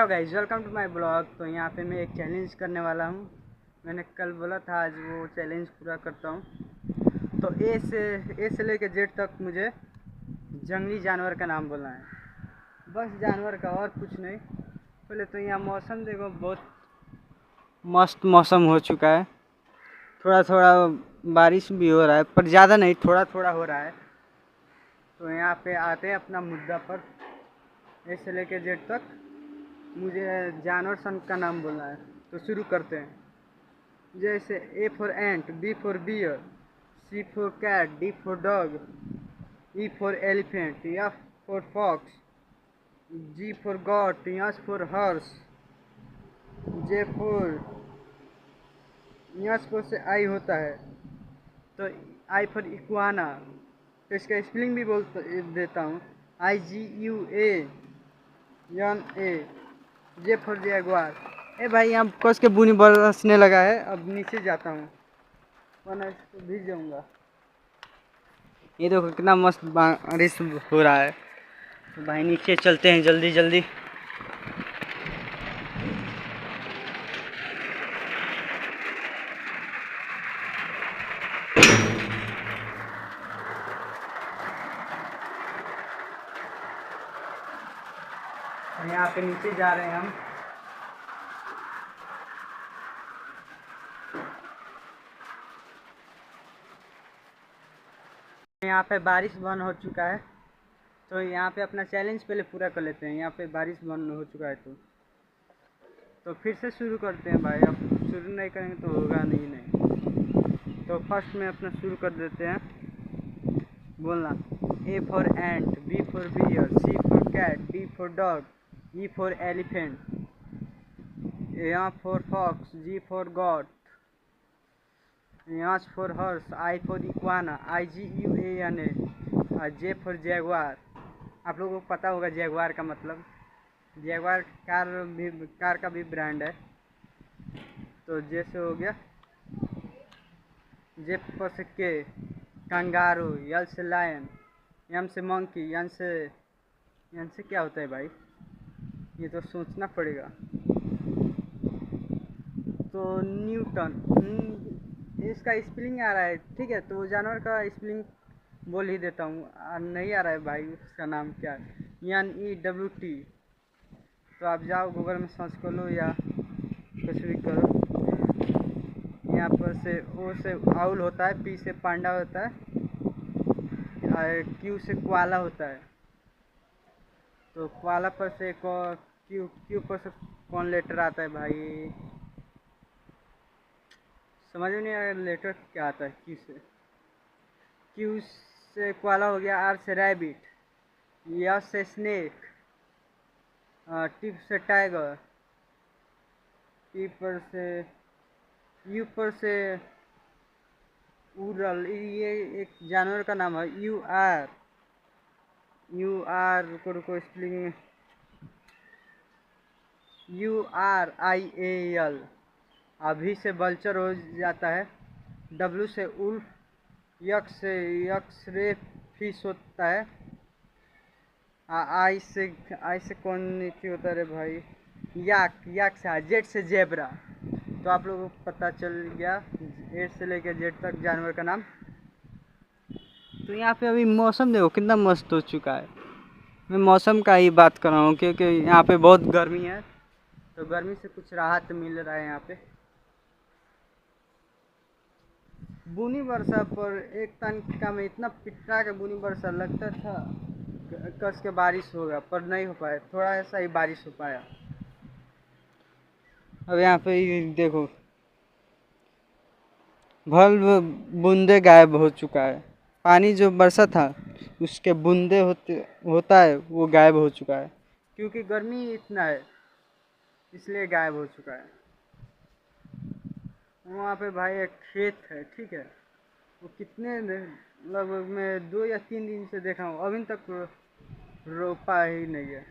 Hello guys, welcome to my blog. तो यहाँ पे मैं एक चैलेंज करने वाला हूँ। मैंने कल बोला था, आज वो चैलेंज पूरा करता हूँ। तो ए से लेकर जेड तक मुझे जंगली जानवर का नाम बोलना है, बस जानवर का, और कुछ नहीं। पहले तो यहाँ मौसम देखो, बहुत मस्त मौसम हो चुका है। थोड़ा थोड़ा बारिश भी हो रहा है, पर ज़्यादा नहीं, थोड़ा थोड़ा हो रहा है। तो यहाँ पे आते हैं अपना मुद्दा पर। ए से लेकर जेड तक मुझे जानवर सन का नाम बोलना है, तो शुरू करते हैं। जैसे A for ant, B for bear, C for cat, D for dog, E for elephant, F for fox, G for goat, H for horse, J for, H for से आई होता है, तो आई फॉर इक्वाना। तो इसका स्पेलिंग भी बोल देता हूँ, IGUANA। J for jaguar. ए भाई, यहाँ कस के बुनी बरसने लगा है, अब नीचे जाता हूँ वरना इसको भीग जाऊंगा। ये देखो कितना मस्त बारिश हो रहा है। तो भाई नीचे चलते हैं जल्दी जल्दी। यहाँ पे नीचे जा रहे हैं हम। यहाँ पे बारिश बंद हो चुका है, तो यहाँ पे अपना चैलेंज पहले पूरा कर लेते हैं। यहाँ पे बारिश बंद हो चुका है, तो फिर से शुरू करते हैं भाई। अब शुरू नहीं करेंगे तो होगा नहीं। तो फर्स्ट में अपना शुरू कर देते हैं बोलना। A for ant, B for bear, C for cat, D for dog, E for elephant, F for fox, G for goat, H for horse, I for iguana, IGUANA, और जे फॉर जैगवार। आप लोगों को पता होगा जैगवार का मतलब। Jaguar car का भी ब्रांड है। तो जैसे हो गया, जे पर से के कंगारू, यल से लायन, एम से मंकी, एन से क्या होता है भाई, ये तो सोचना पड़ेगा। तो न्यूटन, इसका स्पेलिंग आ रहा है, ठीक है। तो जानवर का स्पेलिंग बोल ही देता हूँ, नहीं आ रहा है भाई उसका नाम क्या है, NEWT। तो आप जाओ गूगल में सर्च कर लो या कुछ भी करो। यहाँ पर से ओ से आउल होता है, पी से पांडा होता है, और क्यू से क्वाला होता है। तो क्वाला पर से क्यू पर से कौन लेटर आता है भाई, समझ में नहीं आ रहा लेटर क्या आता है क्यू से क्वाला हो गया, आर से रैबिट, एस से स्नेक, टी से टाइगर, टी पर से, यू पर से उरल, ये एक जानवर का नाम है। यू आर रुको रुको, स्पेलिंग URIAL। अभी से बल्चर हो जाता है। W से उल्फ, यक्स से यक्स रे फिश होता है। आई से कौन नीचे होता है रे भाई, याक से जेड से जेबरा। तो आप लोगों को पता चल गया ए से लेकर जेड तक जानवर का नाम। तो यहाँ पे अभी मौसम देखो कितना मस्त हो चुका है। मैं मौसम का ही बात कर रहा हूँ, क्योंकि यहाँ पे बहुत गर्मी है, तो गर्मी से कुछ राहत मिल रहा है यहाँ पे। बुनी वर्षा पर एक तनका में इतना पिटा के बुनी वर्षा लगता था कस के बारिश होगा, पर नहीं हो पाया, थोड़ा ऐसा ही बारिश हो पाया। अब यहाँ पे देखो भल बूंदे गायब हो चुका है। पानी जो बरसा था उसके बूंदे होता है वो गायब हो चुका है, क्योंकि गर्मी इतना है इसलिए गायब हो चुका है। वहाँ पे भाई एक खेत है, ठीक है। वो कितने लगभग मैं 2 या 3 दिन से देखा हूँ, अभी तक रोपा ही नहीं है।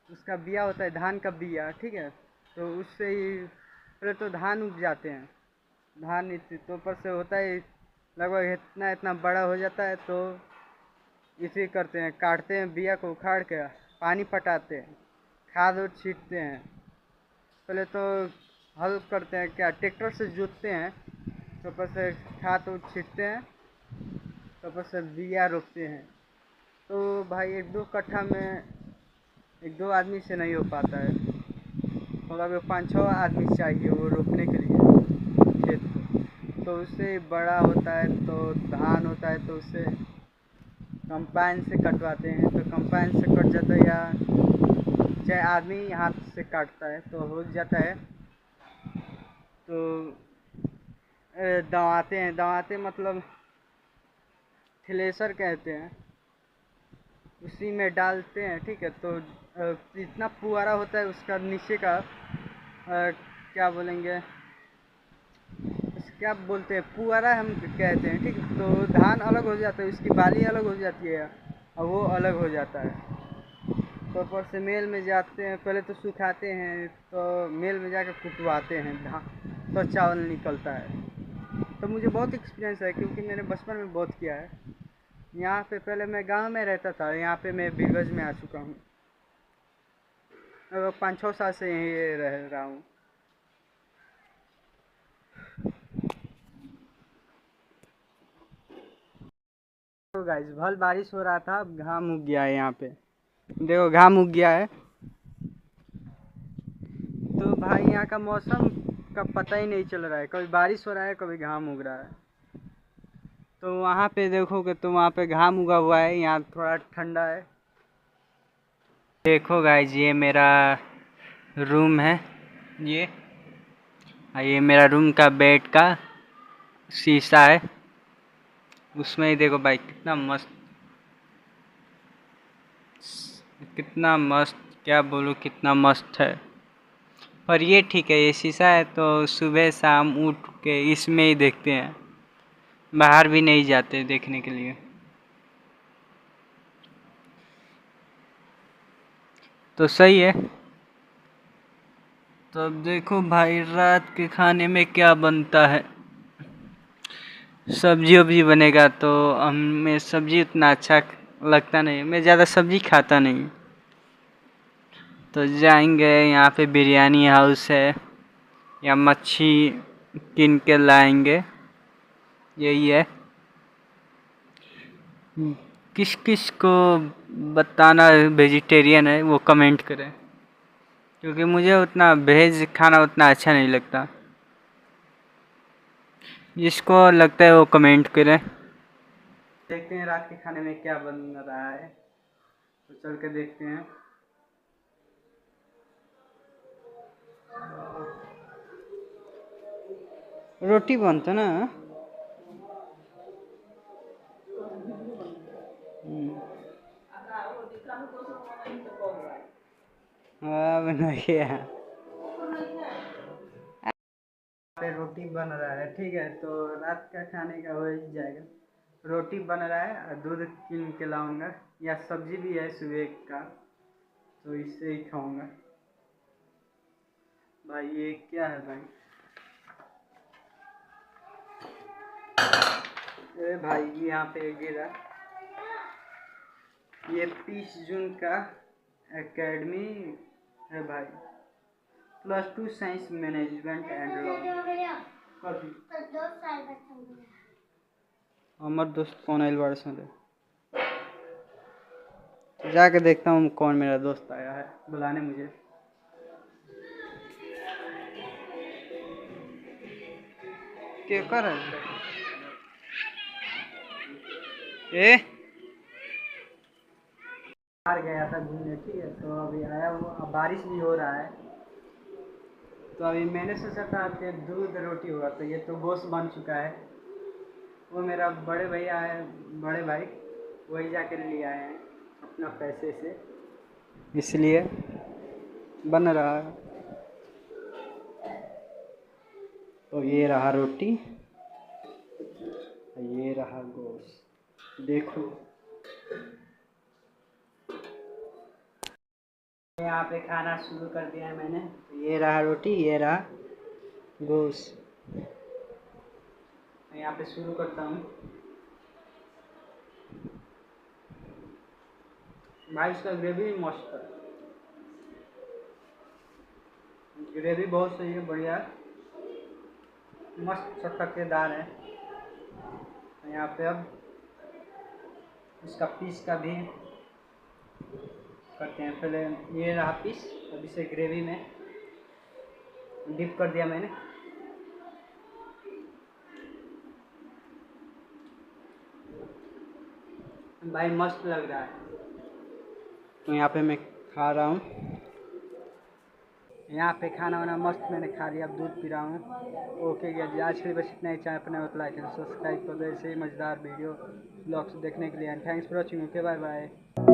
उसका बिया होता है, धान का बिया, ठीक है। तो उससे ही पहले तो धान उग जाते हैं। धान तो ऊपर से होता है लगभग इतना इतना बड़ा हो जाता है, तो इसे करते हैं, काटते हैं बिया को, उखाड़ के पानी पटाते हैं, खाद और छींटते हैं। पहले तो हल करते हैं, क्या ट्रैक्टर से जोतते हैं, तो ऊपर से खाद और छींटते हैं, तो ऊपर से बिया रोपते हैं। तो भाई 1-2 कट्ठा में 1-2 आदमी से नहीं हो पाता है, मतलब 5-6 आदमी चाहिए वो रोपने के लिए खेत को। तो उससे बड़ा होता है तो धान होता है, तो उससे कंपाइन से कटवाते हैं, तो कंपाइन से कट जाता है, या चाहे आदमी हाथ से काटता है तो हो जाता है। तो दवाते मतलब थ्रेसर कहते हैं, उसी में डालते हैं। ठीक है, तो इतना पुआरा होता है उसका नीचे का, क्या बोलेंगे, क्या बोलते हैं, पुआरा हम कहते हैं। ठीक है, तो धान अलग हो जाता है, उसकी बाली अलग हो जाती है और वो अलग हो जाता है। तो ऊपर से मेल में जाते हैं, पहले तो सुखाते हैं, तो मेल में जाकर कुटवाते हैं धान, तो चावल निकलता है। तो मुझे बहुत एक्सपीरियंस है, क्योंकि मैंने बचपन में बहुत किया है। यहाँ पे पहले मैं गांव में रहता था, यहाँ पे मैं बीरगंज में आ चुका हूँ, अब 5-6 साल से यहीं रह रहा हूँ। तो गाइस भल बारिश हो रहा था, अब घाम उग गया है यहाँ पे, देखो घाम उग गया है। तो भाई यहाँ का मौसम का पता ही नहीं चल रहा है, कभी बारिश हो रहा है, कभी घाम उग रहा है। तो वहाँ पे देखोगे तो वहाँ पे घाम उगा हुआ है, यहाँ थोड़ा ठंडा है। देखो गाइस, ये मेरा रूम है, ये ये मेरा रूम का बेड का शीशा है, उसमें ही देखो भाई कितना मस्त, क्या बोलूँ, कितना मस्त है। पर ये ठीक है, ये शीशा है तो सुबह शाम उठ के इसमें ही देखते हैं, बाहर भी नहीं जाते देखने के लिए। तो सही है। तो अब देखो भाई, रात के खाने में क्या बनता है। सब्जी वब्जी बनेगा, तो हमें सब्जी उतना अच्छा लगता नहीं, मैं ज़्यादा सब्जी खाता नहीं। तो जाएंगे, यहाँ पे बिरयानी हाउस है, या मच्छी किन के लाएंगे, यही है। किस किस को बताना वेजिटेरियन है वो कमेंट करें, क्योंकि मुझे उतना वेज खाना उतना अच्छा नहीं लगता। जिसको लगता है वो कमेंट करें। देखते हैं रात के खाने में क्या बन रहा है, तो चल के देखते हैं। रोटी बनता ना। हाँ बना गया, पे रोटी बन रहा है। ठीक है, तो रात का खाने का हो ही जाएगा। रोटी बन रहा है और दूध किन के लाऊंगा, या सब्जी भी है सुबह का, तो इससे ही खाऊंगा। भाई ये क्या है भाई, अरे भाई यहाँ पे गिरा, ये 30 जून का एकेडमी है भाई, +2 साइंस मैनेजमेंट एंड लॉ। हमार दोस्त कौन आयल बाड़ सन रे, जाके देखता हूँ कौन मेरा दोस्त आया है बुलाने मुझे। क्या कर रहा है ए, बाहर गया था घूमने। ठीक है, तो अभी आया हूँ, अब बारिश भी हो रहा है, तो अभी मैंने सोचा था कि दूध रोटी होगा, तो ये तो गोश्त बन चुका है। वो मेरा बड़े भैया है, बड़े भाई, वही जाके ले आए हैं अपना पैसे से, इसलिए बन रहा है। तो ये रहा रोटी, ये रहा गोश्त, देखो यहाँ पे खाना शुरू कर दिया है मैंने। ये रहा रोटी, ये रहा गोश्त, मैं यहाँ पे शुरू करता हूँ। भाई इसका ग्रेवी भी मस्त है। ग्रेवी बहुत सही है, बढ़िया है, मस्त चटकदार है। तो यहाँ पे अब इसका पीस का भी करते हैं। पहले ये रहा पीस, अब इसे ग्रेवी में डिप कर दिया मैंने। भाई मस्त लग रहा है। तो यहाँ पे मैं खा रहा हूँ। यहाँ पे खाना वाना मस्त मैंने खा लिया, अब दूध पी रहा हूँ। ओके गया जी, आज के लिए बस इतना ही। चैनल पर लाइक एंड सब्सक्राइब कर दो ऐसे ही मज़ेदार वीडियो ब्लॉग्स देखने के लिए। And thanks for watching. Okay bye bye.